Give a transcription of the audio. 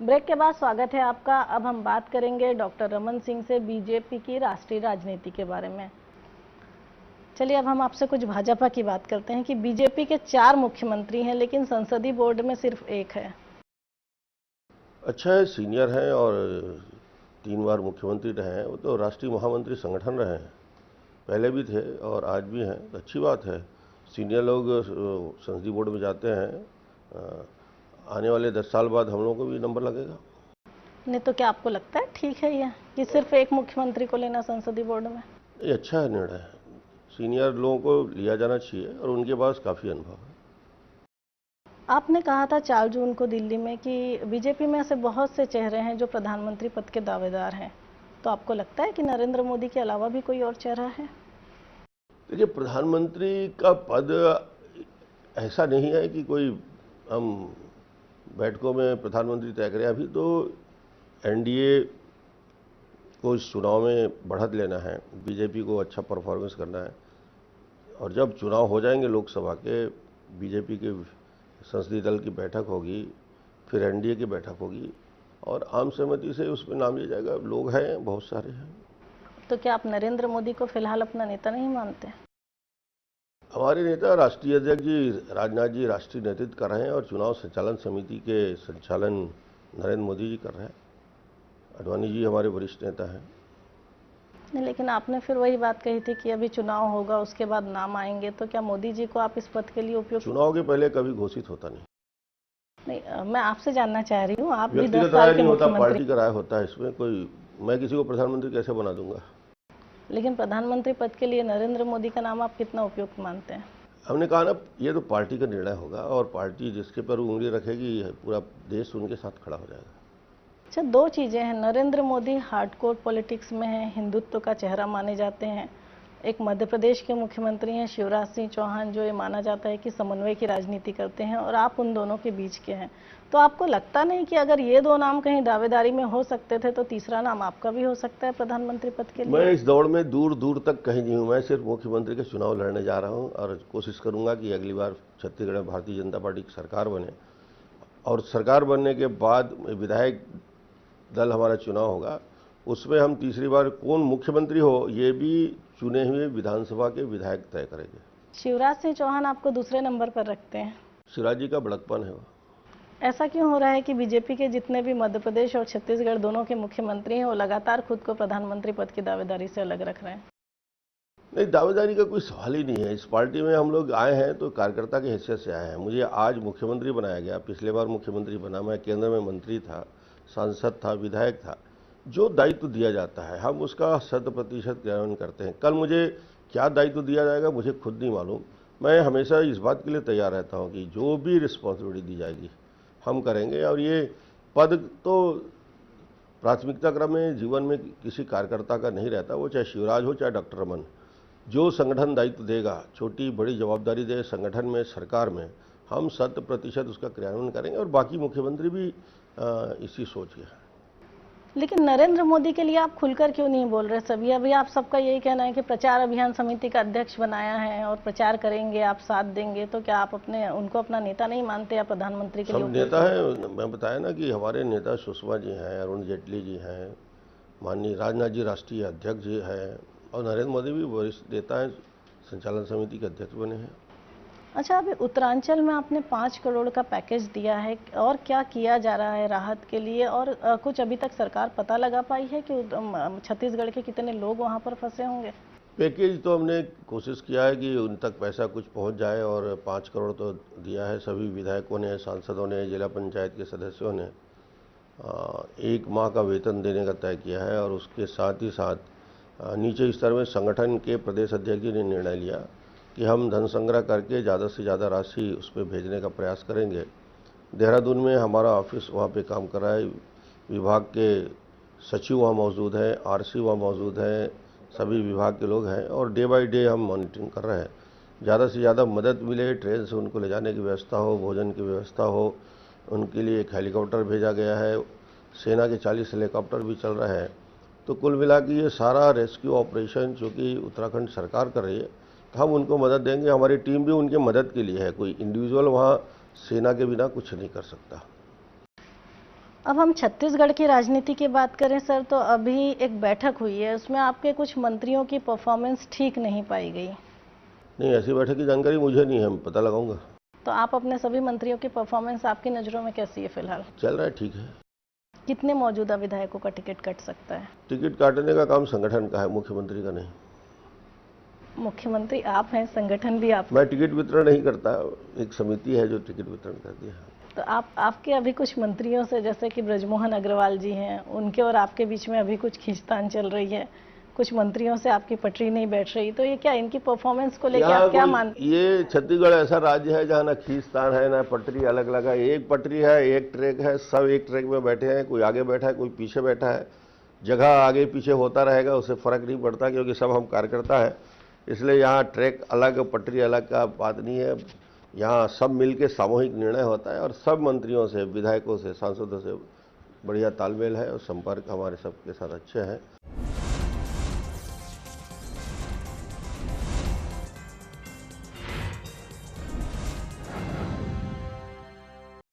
Break के बाद स्वागत है आपका। अब हम बात करेंगे डॉक्टर रमन सिंह से बीजेपी की राष्ट्रीय राजनीति के बारे में। चलिए अब हम आपसे कुछ भाजपा की बात करते हैं कि बीजेपी के 4 मुख्यमंत्री हैं लेकिन संसदीय बोर्ड में सिर्फ 1 है। अच्छा है, सीनियर हैं और 3 बार मुख्यमंत्री रहे हैं। वो तो राष्ट्रीय महामंत्री संगठन रहे हैं, पहले भी थे और आज भी हैं। तो अच्छी बात है, सीनियर लोग संसदीय बोर्ड में जाते हैं। आने वाले 10 साल बाद हम लोगों को भी नंबर लगेगा। नहीं तो क्या आपको लगता है ठीक है ये कि सिर्फ 1 मुख्यमंत्री को लेना संसदीय बोर्ड में? ये अच्छा है निर्णय, सीनियर लोगों को लिया जाना चाहिए और उनके पास काफ़ी अनुभव है। आपने कहा था 4 जून को दिल्ली में कि बीजेपी में ऐसे बहुत से चेहरे हैं जो प्रधानमंत्री पद के दावेदार हैं, तो आपको लगता है कि नरेंद्र मोदी के अलावा भी कोई और चेहरा है? देखिए, प्रधानमंत्री का पद ऐसा नहीं है कि कोई हम बैठकों में प्रधानमंत्री तय करें। अभी तो एनडीए को इस चुनाव में बढ़त लेना है, बीजेपी को अच्छा परफॉर्मेंस करना है और जब चुनाव हो जाएंगे लोकसभा के, बीजेपी के संसदीय दल की बैठक होगी, फिर एनडीए की बैठक होगी और आम सहमति से उसमें नाम लिया जाएगा। लोग हैं, बहुत सारे हैं। तो क्या आप नरेंद्र मोदी को फिलहाल अपना नेता नहीं मानते? हमारे नेता राष्ट्रीय अध्यक्ष जी राजनाथ जी राष्ट्रीय नेतृत्व कर रहे हैं और चुनाव संचालन समिति के संचालन नरेंद्र मोदी जी कर रहे हैं। आडवाणी जी हमारे वरिष्ठ नेता हैं। नहीं, लेकिन आपने फिर वही बात कही थी कि अभी चुनाव होगा उसके बाद नाम आएंगे, तो क्या मोदी जी को आप इस पद के लिए उपयुक्त? चुनाव के पहले कभी घोषित होता नहीं। नहीं, मैं आपसे जानना चाह रही हूँ, आप भी 10 व्यक्तिगत साल राय के नहीं होता, मुख्यमंत्री। पार्टी का राय होता है। इसमें कोई, मैं किसी को प्रधानमंत्री कैसे बना दूंगा? लेकिन प्रधानमंत्री पद के लिए नरेंद्र मोदी का नाम आप कितना उपयुक्त मानते हैं? हमने कहा ना, ये तो पार्टी का निर्णय होगा और पार्टी जिसके पर उंगली रखेगी पूरा देश उनके साथ खड़ा हो जाएगा। अच्छा, 2 चीज़ें हैं, नरेंद्र मोदी हार्डकोर पॉलिटिक्स में हैं, हिंदुत्व का चेहरा माने जाते हैं। एक मध्य प्रदेश के मुख्यमंत्री हैं शिवराज सिंह चौहान, जो ये माना जाता है कि समन्वय की राजनीति करते हैं, और आप उन दोनों के बीच के हैं। तो आपको लगता नहीं कि अगर ये 2 नाम कहीं दावेदारी में हो सकते थे तो तीसरा नाम आपका भी हो सकता है प्रधानमंत्री पद के लिए? मैं इस दौड़ में दूर दूर तक कहीं नहीं हूँ। मैं सिर्फ मुख्यमंत्री के चुनाव लड़ने जा रहा हूँ और कोशिश करूँगा कि अगली बार छत्तीसगढ़ में भारतीय जनता पार्टी की सरकार बने और सरकार बनने के बाद विधायक दल हमारा चुनाव होगा, उसमें हम तीसरी बार कौन मुख्यमंत्री हो ये भी चुने हुए विधानसभा के विधायक तय करेंगे। शिवराज सिंह चौहान आपको दूसरे नंबर पर रखते हैं? शिवराज जी का बड़कपन है वो। ऐसा क्यों हो रहा है कि बीजेपी के जितने भी मध्य प्रदेश और छत्तीसगढ़ दोनों के मुख्यमंत्री हैं वो लगातार खुद को प्रधानमंत्री पद की दावेदारी से अलग रख रहे हैं? नहीं, दावेदारी का कोई सवाल ही नहीं है। इस पार्टी में हम लोग आए हैं तो कार्यकर्ता की हैसियत से आए हैं। मुझे आज मुख्यमंत्री बनाया गया, पिछले बार मुख्यमंत्री बना, मैं केंद्र में मंत्री था, सांसद था, विधायक था। जो दायित्व दिया जाता है हम उसका 100% क्रियान्वयन करते हैं। कल मुझे क्या दायित्व दिया जाएगा मुझे खुद नहीं मालूम। मैं हमेशा इस बात के लिए तैयार रहता हूँ कि जो भी रिस्पॉन्सिबिलिटी दी जाएगी हम करेंगे। और ये पद तो प्राथमिकता क्रम में जीवन में किसी कार्यकर्ता का नहीं रहता, वो चाहे शिवराज हो चाहे डॉक्टर रमन। जो संगठन दायित्व देगा, छोटी बड़ी जवाबदारी दे संगठन में, सरकार में, हम 100% उसका क्रियान्वयन करेंगे और बाकी मुख्यमंत्री भी इसी सोच के हैं। लेकिन नरेंद्र मोदी के लिए आप खुलकर क्यों नहीं बोल रहे? सभी अभी आप सबका यही कहना है कि प्रचार अभियान समिति का अध्यक्ष बनाया है और प्रचार करेंगे, आप साथ देंगे, तो क्या आप उनको अपना नेता नहीं मानते या प्रधानमंत्री के लिए? सब नेता है। मैं बताया ना कि हमारे नेता सुषमा जी हैं, अरुण जेटली जी हैं, माननीय राजनाथ जी राष्ट्रीय अध्यक्ष जी हैं और नरेंद्र मोदी भी वरिष्ठ नेता हैं, संचालन समिति के अध्यक्ष बने हैं। अच्छा, अभी उत्तरांचल में आपने 5 करोड़ का पैकेज दिया है, और क्या किया जा रहा है राहत के लिए? और कुछ अभी तक सरकार पता लगा पाई है कि छत्तीसगढ़ के कितने लोग वहां पर फंसे होंगे? पैकेज तो हमने कोशिश किया है कि उन तक पैसा कुछ पहुंच जाए और 5 करोड़ तो दिया है सभी विधायकों ने, सांसदों ने, जिला पंचायत के सदस्यों ने। 1 माह का वेतन देने का तय किया है और उसके साथ ही साथ नीचे स्तर में संगठन के प्रदेश अध्यक्ष जी ने निर्णय लिया कि हम धन संग्रह करके ज़्यादा से ज़्यादा राशि उस पर भेजने का प्रयास करेंगे। देहरादून में हमारा ऑफिस वहाँ पे काम कर रहा है, विभाग के सचिव वहाँ मौजूद हैं, आरसी वहाँ मौजूद हैं, सभी विभाग के लोग हैं और डे बाय डे हम मॉनिटरिंग कर रहे हैं। ज़्यादा से ज़्यादा मदद मिले, ट्रेन से उनको ले जाने की व्यवस्था हो, भोजन की व्यवस्था हो, उनके लिए एक हेलीकॉप्टर भेजा गया है, सेना के 40 हेलीकॉप्टर भी चल रहे हैं। तो कुल मिला के ये सारा रेस्क्यू ऑपरेशन जो कि उत्तराखंड सरकार कर रही है, तो हम उनको मदद देंगे। हमारी टीम भी उनके मदद के लिए है, कोई इंडिविजुअल वहाँ सेना के बिना कुछ नहीं कर सकता। अब हम छत्तीसगढ़ की राजनीति की बात करें सर, तो अभी एक बैठक हुई है, उसमें आपके कुछ मंत्रियों की परफॉर्मेंस ठीक नहीं पाई गई। नहीं, ऐसी बैठक की जानकारी मुझे नहीं है, मैं पता लगाऊंगा। तो आप अपने सभी मंत्रियों की परफॉर्मेंस आपकी नज़रों में कैसी है फिलहाल? चल रहा है, ठीक है। कितने मौजूदा विधायकों का टिकट कट सकता है? टिकट काटने का काम संगठन का है, मुख्यमंत्री का नहीं। मुख्यमंत्री आप हैं, संगठन भी आप। मैं टिकट वितरण नहीं करता, एक समिति है जो टिकट वितरण करती है। तो आपके अभी कुछ मंत्रियों से, जैसे कि ब्रजमोहन अग्रवाल जी हैं, उनके और आपके बीच में अभी कुछ खींचतान चल रही है, कुछ मंत्रियों से आपकी पटरी नहीं बैठ रही, तो ये क्या, इनकी परफॉर्मेंस को लेकर आप क्या मानते हैं? ये छत्तीसगढ़ ऐसा राज्य है जहाँ ना खींचतान है ना पटरी अलग अलग है। एक पटरी है, एक ट्रैक है, सब एक ट्रैक में बैठे हैं, कोई आगे बैठा है, कोई पीछे बैठा है। जगह आगे पीछे होता रहेगा, उससे फर्क नहीं पड़ता, क्योंकि सब हम कार्यकर्ता है। इसलिए यहाँ ट्रैक अलग पटरी अलग का बात नहीं है। यहाँ सब मिलके सामूहिक निर्णय होता है और सब मंत्रियों से, विधायकों से, सांसदों से बढ़िया तालमेल है और संपर्क हमारे सबके साथ अच्छे हैं।